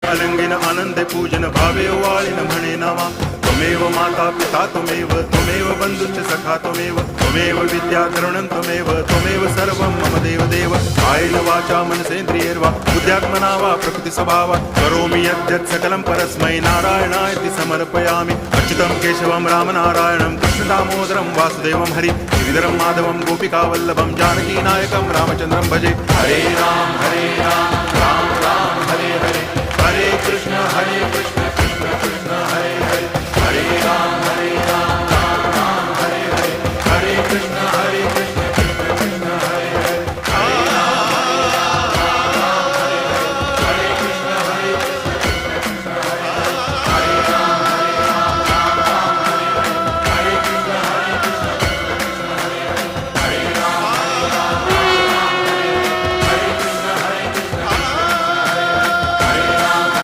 अलंगिन आनंदे पूजन भावे वाळिन म्हणे नामा त्वमेव माता पिता त्वमेव बंधुश्च सखा त्वमेव विद्या द्रविणं त्वमेव सर्वं मम देव कायेन वाचा मनसेन्द्रियैर्वा बुद्ध्यात्मना वा प्रकृति स्वभावात् करोमि यद्यत् सकलं परस्मै नारायणायति समर्पयामि अच्युतं केशवं रामनारायणं कृष्णदामोदरं वासुदेवं हरि गिरिधरं माधवं गोपिकावल्लभं जानकीनायकं रामचन्द्रं भजे हरे राम